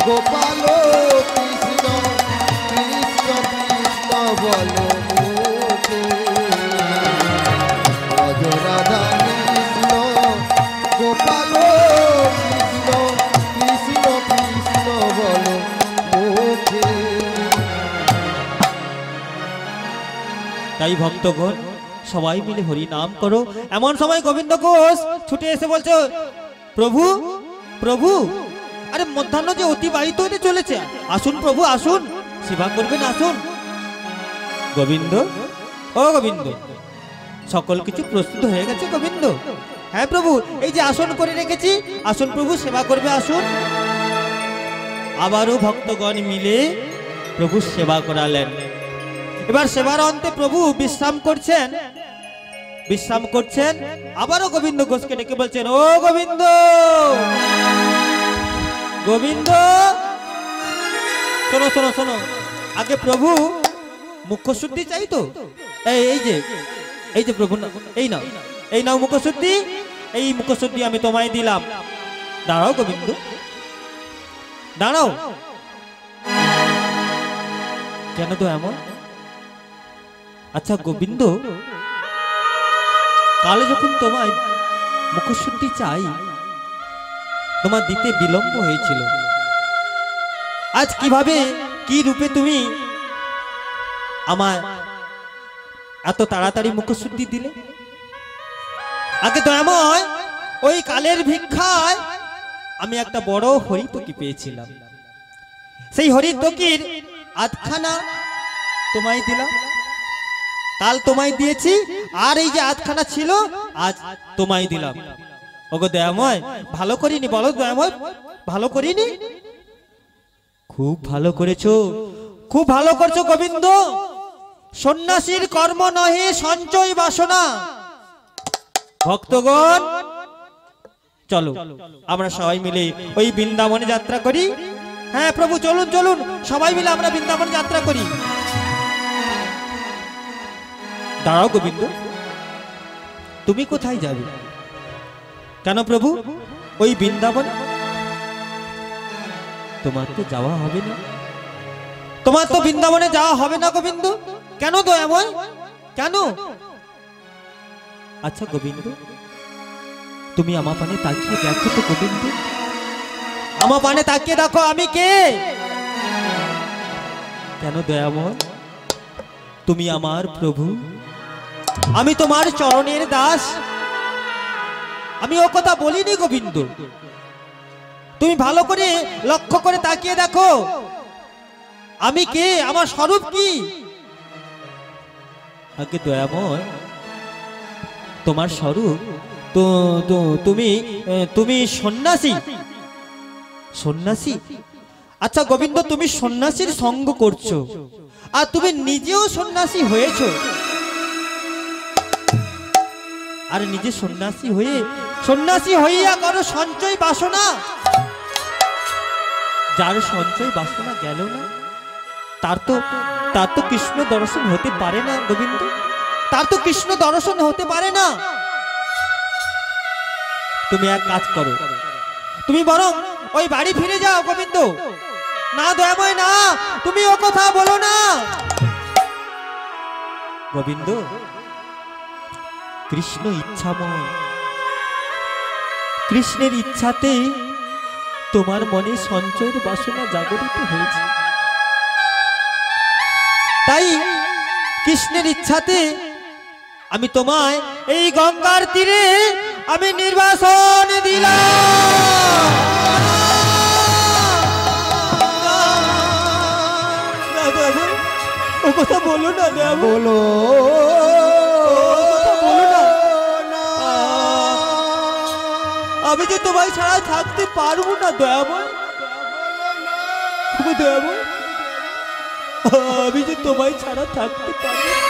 Speaker 3: গোপাল কৃষ্ণ কৃষ্ণ কৃষ্ণ বলো মুখে। ভজ রাধা কৃষ্ণ গোপাল কৃষ্ণ কৃষ্ণ কৃষ্ণ বলো মুখে।
Speaker 1: তাই ভক্তগণ সবাই মিলে হরি নাম করো। এমন সময় গোবিন্দ ঘোষ ছুটে এসে বলছে প্রভু প্রভু, আরে মধ্যাহ্ন যে অতিবাহিত হতে চলেছে, আসুন প্রভু আসুন, সেবা করবেন আসুন। গোবিন্দ, ও গোবিন্দ, সকল কিছু প্রস্তুত হয়ে গেছে গোবিন্দ? হ্যাঁ প্রভু, এই যে আসন করে রেখেছি, আসুন প্রভু সেবা করবে আসুন। আবারও ভক্তগণ মিলে প্রভু সেবা করালেন। এবার সেবার অন্তে প্রভু বিশ্রাম করছেন। আবারও গোবিন্দ ঘোষকে ডেকে বলছেন, ও গোবিন্দ গোবিন্দ, শোনো শোনো শোনো, আগে প্রভু মুখশুদ্ধি চাই তো। এই যে প্রভু, এই নাও মুখশুদ্ধি, এই মুখশুদ্ধি আমি তোমায় দিলাম। দাঁড়াও গোবিন্দ, দাঁড়াও। কেন তো এমন? আচ্ছা গোবিন্দ, কালে যখন তোমায় মুখশুদ্ধি চাই, তোমার দিতে বিলম্ব হয়েছিল, আজ কিভাবে কি রূপে তুমি আমার এত তাড়াতাড়ি মুখশুদ্ধি দিলে? আগে দয়াময় ওই কালের ভিক্ষায় আমি একটা বড় হরিতকি পেয়েছিলাম, সেই হরিতকির আধখানা তোমায় দিলাম, কাল তোমায় দিয়েছি, আর এই যে আধখানা ছিল আজ তোমায় দিলাম। ওগো দয়াময়, ভালো করিনি বলো দয়াময়, ভালো করিনি? খুব ভালো করেছো, খুব ভালো করছো গোবিন্দ। সন্ন্যাসীর কর্ম নহে সঞ্চয় বাসনা। ভক্তগণ চলো আমরা সবাই মিলে ওই বৃন্দাবনে যাত্রা করি। হ্যাঁ প্রভু, চলুন চলুন, সবাই মিলে আমরা বৃন্দাবনে যাত্রা করি। দাঁড়াও গোবিন্দ, তুমি কোথায় যাবে? কেন প্রভু? ওই বৃন্দাবন তোমার তো যাওয়া হবে না, তোমার তো বৃন্দাবনে যাওয়া হবে না গোবিন্দ। কেন দয়াময়, কেন? আচ্ছা গোবিন্দ, তুমি আমার পানে তাকিয়ে দেখো তো গোবিন্দ, আমার পানে তাকিয়ে দেখো আমি কে? কেন দয়াময়? তুমি আমার প্রভু, আমি তোমার চরণের দাস। আমি ও কথা বলিনি গোবিন্দ, তুমি ভালো করে লক্ষ্য করে তাকিয়ে দেখো আমি কে, আমার স্বরূপ কি। আগে দয়াময়, তোমার স্বরূপ তো তুমি তুমি সন্ন্যাসী, সন্ন্যাসী। আচ্ছা গোবিন্দ, তুমি সন্ন্যাসীর সঙ্গ করছো, আর তুমি নিজেও সন্ন্যাসী হয়েছো, আর নিজে সন্ন্যাসী হইয়া করো সঞ্চয় বাসনা। যার সঞ্চয় বাসনা গেল না, তার তো কৃষ্ণ দর্শন হতে পারে না গোবিন্দ, তার তো কৃষ্ণ দর্শন হতে পারে না। তুমি এক কাজ করো, তুমি বরং ওই বাড়ি ফিরে যাও গোবিন্দ। না দয়াময় না, তুমি ও কথা বলো না গোবিন্দ। কৃষ্ণ ইচ্ছাময়, কৃষ্ণের ইচ্ছাতে তোমার মনে সঞ্চয়ের বাসনা জাগরিত হয়েছে, তাই কৃষ্ণের ইচ্ছাতে আমি তোমায় এই গঙ্গার তীরে আমি নির্বাসন দিলাম। ও কথা বলো না, বলো আমি যে তোমায় ছাড়া থাকতে পারবো না দয়াময়, দয়াময় আমি যে তোমায় ছাড়া থাকতে পারবো না।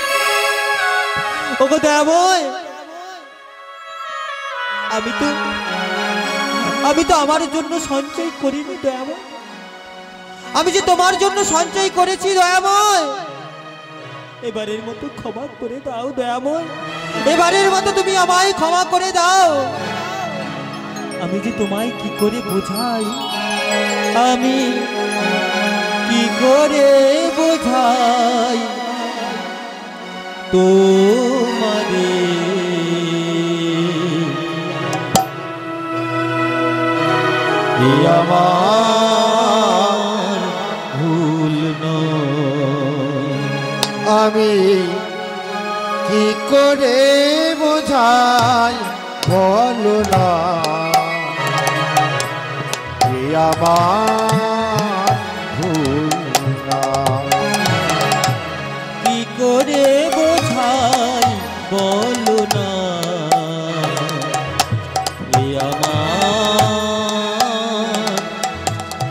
Speaker 1: ওগো দয়াময়, আমি তো আমার জন্য সঞ্চয় করিনি দয়াময়, আমি যে তোমার জন্য সঞ্চয় করেছি দয়াময়। এবারের মতো ক্ষমা করে দাও দয়াময়, এবারের মতো তুমি আমায় ক্ষমা করে দাও। আমি যে তোমায় কি করে বোঝাই, আমি কি করে বোঝাই তোমারে। আমার ভুল নয়,
Speaker 2: আমি কি করে বোঝাই বলো না। আমার ভুল না,
Speaker 1: কি করে বোঝাই বলো না। আমার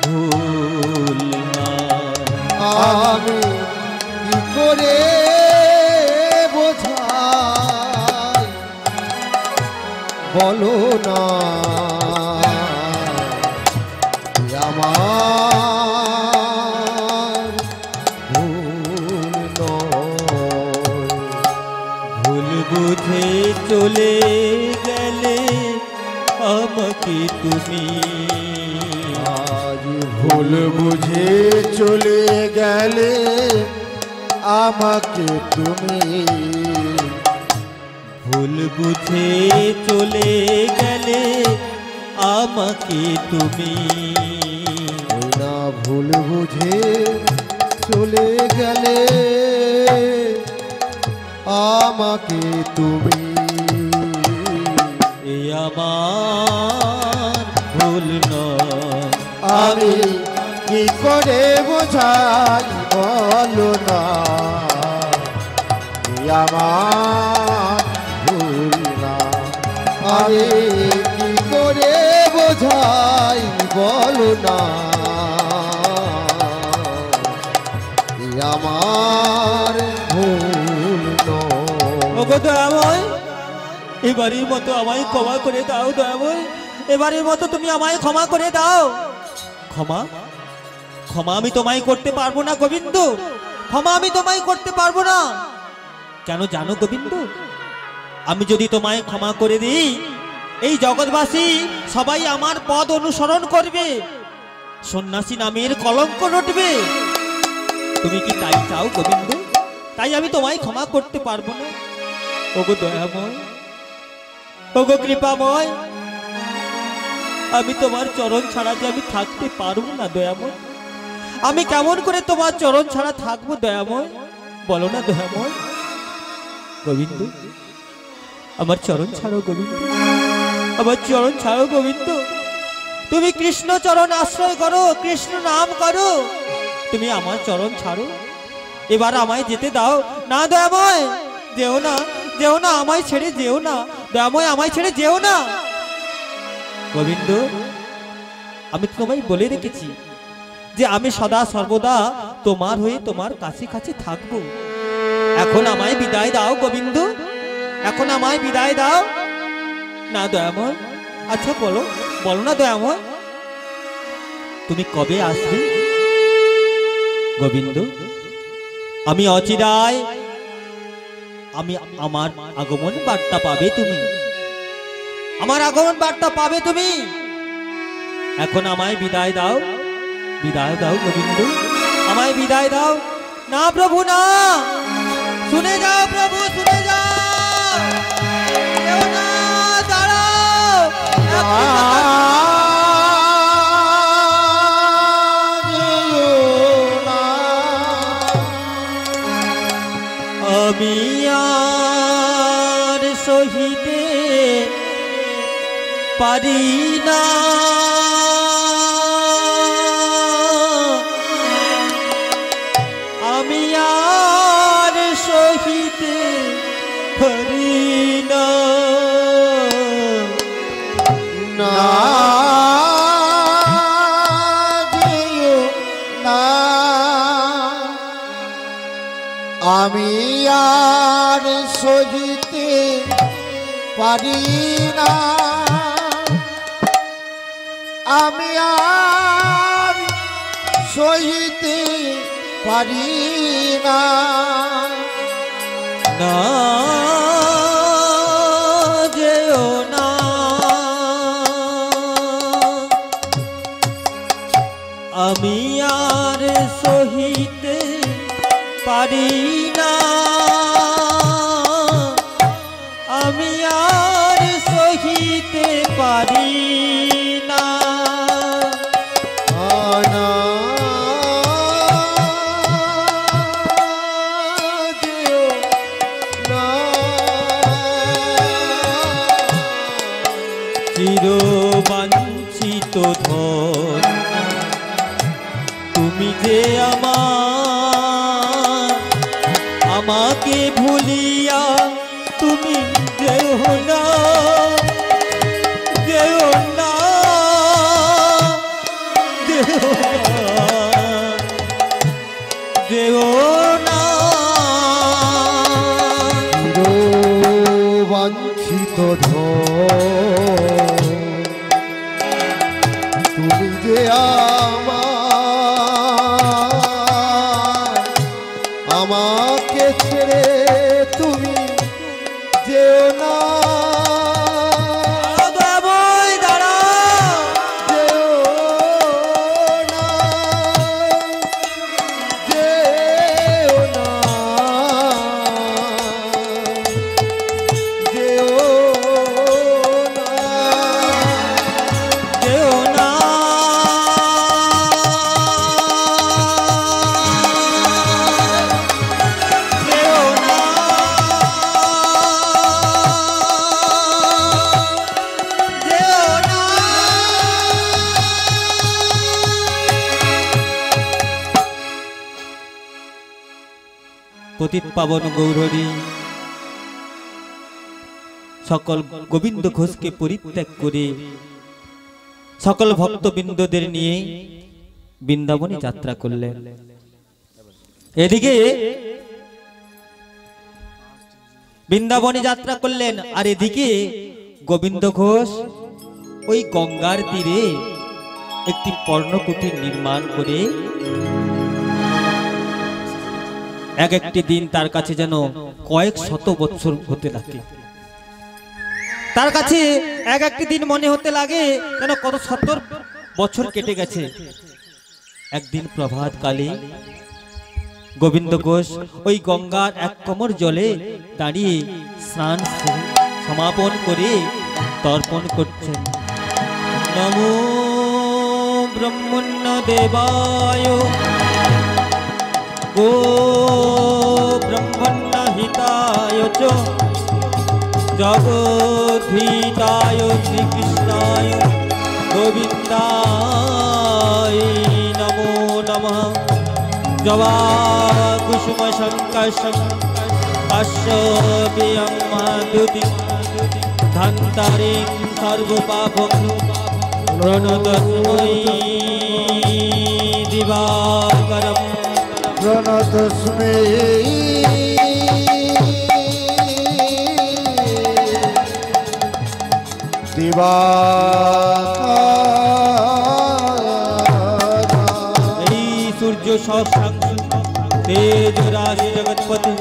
Speaker 1: ভুল না,
Speaker 2: আমি কি করে বোঝাই বলো না। আমার ভুল নয়,
Speaker 1: ভুল বুঝে চলে গেলে আমাকে তুমি,
Speaker 2: আজ ভুল বুঝে চলে গেলে আমাকে তুমি,
Speaker 1: ভুল বুঝে চলে গেলে আমাকে তুমি,
Speaker 2: না
Speaker 3: ভুল বুঝে চলে গেলে আমাকে তুমি।
Speaker 1: এ আমার ভুল নয়,
Speaker 2: আমি কি করে বোঝাই বলো না, এ আমার ভুল না।
Speaker 3: আমি কি করে বোঝাই বলো না, এ আমার ভুল নয়।
Speaker 1: ওগো দয়াময়, এবারের মতো আমায় ক্ষমা করে দাও দয়াময়, এবারের মতো তুমি আমায় ক্ষমা করে দাও। ক্ষমা ক্ষমা আমি তোমায় করতে পারবো না গোবিন্দ, ক্ষমা আমি তোমায় করতে পারবো না। কেন জানো গোবিন্দ, আমি যদি তোমায় ক্ষমা করে দিই এই জগৎবাসী সবাই আমার পদ অনুসরণ করবে, সন্ন্যাসী নামের কলঙ্ক রটবে। তুমি কি তাই চাও গোবিন্দ? তাই আমি তোমায় ক্ষমা করতে পারবো না। ওগো দয়াময়, ওগো কৃপাময়, আমি তোমার চরণ ছাড়া যে আমি থাকতে পারবো না দয়াময়। আমি কেমন করে তোমার চরণ ছাড়া থাকবো দয়াময়, বলো না দয়াময়। গোবিন্দ, আমার চরণ ছাড়ো গোবিন্দ, আমার চরণ ছাড়ো গোবিন্দ। তুমি কৃষ্ণ চরণ আশ্রয় করো, কৃষ্ণ নাম করো, তুমি আমার চরণ ছাড়ো, এবার আমায় যেতে দাও। না দয়াময়, যেও না, যেও না, আমায় ছেড়ে যেও না দয়াময়, আমায় ছেড়ে যেও না। গোবিন্দ, আমি তোমায় বলে রেখেছি যে আমি সদা সর্বদা তোমার হয়ে তোমার কাছে কাছে থাকবো। এখন আমায় বিদায় দাও গোবিন্দ, এখন আমায় বিদায় দাও। না দয়াময়, আচ্ছা বলো, বলো না দয়াময়, তুমি কবে আসবে? গোবিন্দ, আমি অচিরায়, আমি আমার আগমন বার্তা পাবে তুমি, আমার আগমন বার্তা পাবে তুমি। এখন আমায় বিদায় দাও, বিদায় দাও গোবিন্দ, আমায় বিদায় দাও। না প্রভু না, শুনে যাও প্রভু, শুনে যাও, কেউ না, দাঁড়াও। আমি আর সহিতে পারি না, আমি আর সহিতে পারি না।
Speaker 2: না যেও না, আমি আর সহিতে পারি না, আমি আর সহিতে পারি না।
Speaker 1: না যেও না, আমি আর সহিতে পারি না, আমি আর সহিতে পারি না।
Speaker 3: না যেও না,
Speaker 1: চিরবাঞ্ছিত ধন তুমি যে আমাকে ভুলিয়া তুমি যেও না, যেও না, যেও না, যেও না।
Speaker 3: বাঞ্ছিত তুমি যে আমাকে ছেড়ে তুমি যেও না,
Speaker 1: দয়াময় দাঁড়াও,
Speaker 3: যেও না, যেও না, যেও না,
Speaker 1: যেও না, পতিত পাবন গৌরী সকল গোবিন্দ ঘোষকে পরিত্যাগ করে সকল ভক্তবৃন্দদের নিয়ে বৃন্দাবনে যাত্রা করলেন। এদিকে বৃন্দাবনে যাত্রা করলেন, আর এদিকে গোবিন্দ ঘোষ ওই গঙ্গার তীরে একটি পর্ণকুটির নির্মাণ করে এক একটি দিন তার কাছে যেন কয়েক শত বছর হতে লাগে। তার কাছে এক একটি দিন মনে হতে লাগে যেন কত শত বছর কেটে গেছে। একদিন প্রভাত কালে গোবিন্দ ঘোষ ওই গঙ্গার এক কোমর জলে দাঁড়িয়ে স্নান সমাপন করে তর্পণ করছেন। নমো ব্রহ্মণ্য দেবায় গো ব্রহ্মণ্য হিতায় চ জগদ্ধিতায় শ্রীকৃষ্ণায় গোবিন্দায় নমো নমঃ। জবা কুসুম শঙ্কর্ষং কাশ্যপিয়ং মহাদ্যুতি ধন্তারিং সর্বপাপং প্রণতস্मै দিবাকরম
Speaker 2: প্রণতস্मै দিবাকরম।
Speaker 1: এই সূর্য সহস্রাংশ তেজ রাশি জগৎপতি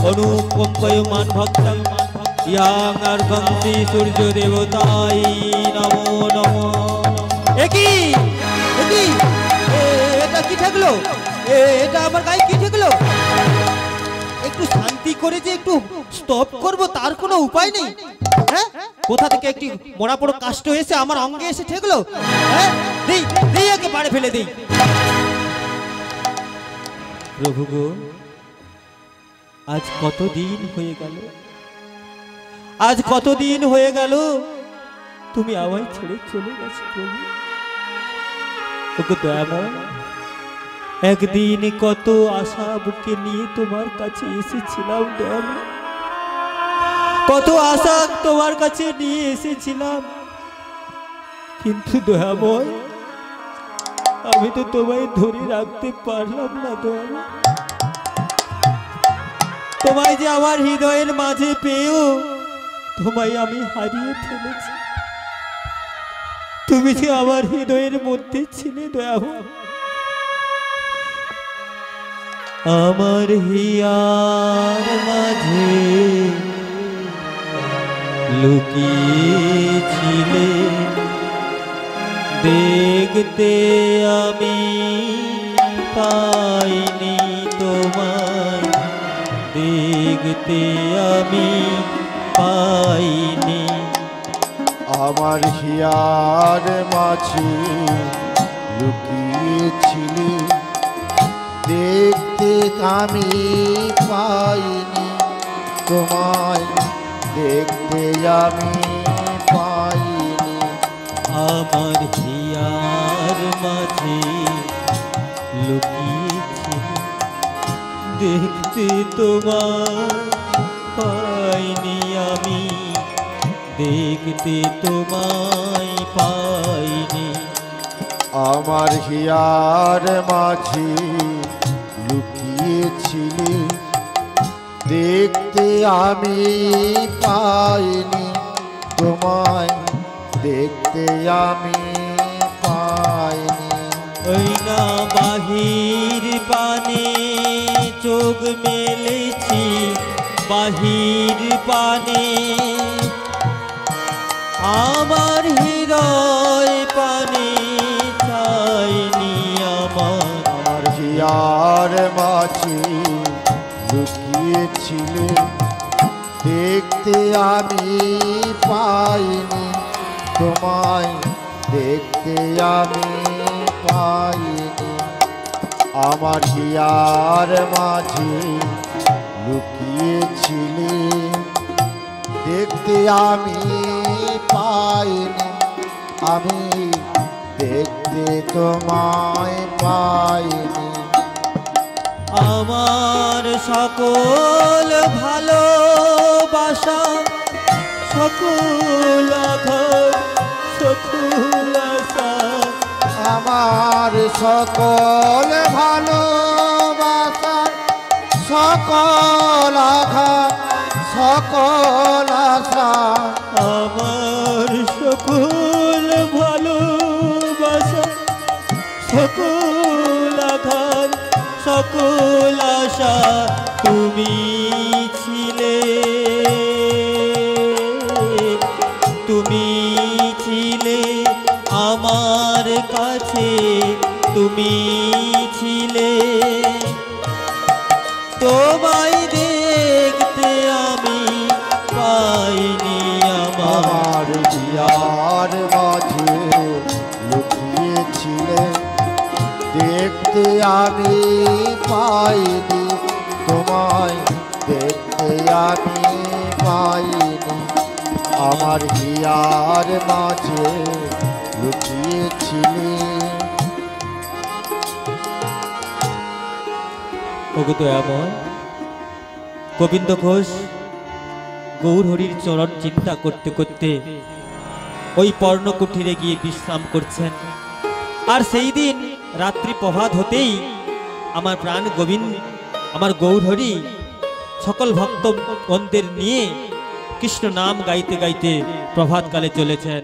Speaker 1: অনুকম্পয়মান ভক্তং ইয়াং অর্ঘ্যং শ্রী সূর্য দেবতায় নমো নমঃ। এটা কি ঠেকলো? এটা আমার গায়ে কি ঠেকলো? একটু শান্তি করে যে একটু স্টপ করব তার কোনো উপায় নেই। হ্যাঁ, কোথা থেকে একটি মোড়া পড়ো কাষ্ট এসে আমার অঙ্গে এসে ঠেকলো। হ্যাঁ, দেই একে বাড়ি ফেলে দেই। প্রভু গো, আজ কতদিন হয়ে গেল, আজ কতদিন হয়ে গেল তুমি আমায় ছেড়ে চলে গেছো প্রভু। ওকে দয়াময়, একদিন কত আশা বুকে নিয়ে তোমার কাছে এসেছিলাম দয়াময়, কত আশা তোমার কাছে নিয়ে এসেছিলাম, কিন্তু দয়াময় আমি তো তোমায় ধরে রাখতে পারলাম না দয়াময়। তোমায় যে আমার হৃদয়ের মাঝে পেয়েও তোমায় আমি হারিয়ে ফেলেছি। তুমি যে আমার হৃদয়ের মধ্যে ছিলে দয়াময়। আমার হিয়ার মাঝে লুকিয়েছিলে, দেখতে আমি পাইনি তোমায়, দেখতে আমি পাইনি।
Speaker 2: আমার হিয়ার মাঝে লুকিয়েছিলি, দেখতে আমি পাইনি তোমায়, দেখতে আমি পাইনি।
Speaker 1: আমার হিয়ার মাঝে লুকিয়েছিল, দেখতে তোমায় পাইনি আমি, দেখতে তোমায় পাইনি।
Speaker 2: আমার হিয়ার মাঝে লুকিয়েছিলি, দেখতে আমি পাইনি তোমায়, দেখতে আমি পাইনি।
Speaker 1: ওই না বাহির পানে চোখ মেলেছি, বাহির পানে আমার হৃদয় পানে চাইনি আমার।
Speaker 2: আমার হিয়ার মাঝে লুকিয়েছিলে, দেখতে আমি পাইনি তোমায়, দেখতে আমি পাইনি। আমার হিয়ার মাঝে লুকিয়েছিলে, দেখতে আমি পাইনি, আমি দেখতে তোমায় পাইনি।
Speaker 1: আমার সকল ভালোবাসা, সকল আঘাত, সকল আশা,
Speaker 2: আমার সকল ভালোবাসা, সকল আঘাত, সকল আশা,
Speaker 1: আমার সকল ভালোবাসা, সকল আঘাত, সকল আশা তুমি ছিলে, তুমি ছিলে আমার কাছে, তুমি ছিলে, তোমায় দেখতে আমি পাইনি
Speaker 2: আমার হিয়ার মাঝে লুকিয়েছিলে, দেখতে আমি পাইনি তোমায়, দেখতে আমি পাইনি, আমার হিয়ার মাঝে লুকিয়েছিলে।
Speaker 1: ওগো দয়াময়, গোবিন্দ ঘোষ গৌরহরির চরণ চিন্তা করতে করতে ওই পর্ণকুঠিরে গিয়ে বিশ্রাম করছেন। আর সেই দিন রাত্রি প্রভাত হতেই আমার প্রাণ গোবিন্দ, আমার গৌরহরি সকল ভক্তগণদের নিয়ে কৃষ্ণ নাম গাইতে গাইতে প্রভাতকালে চলেছেন।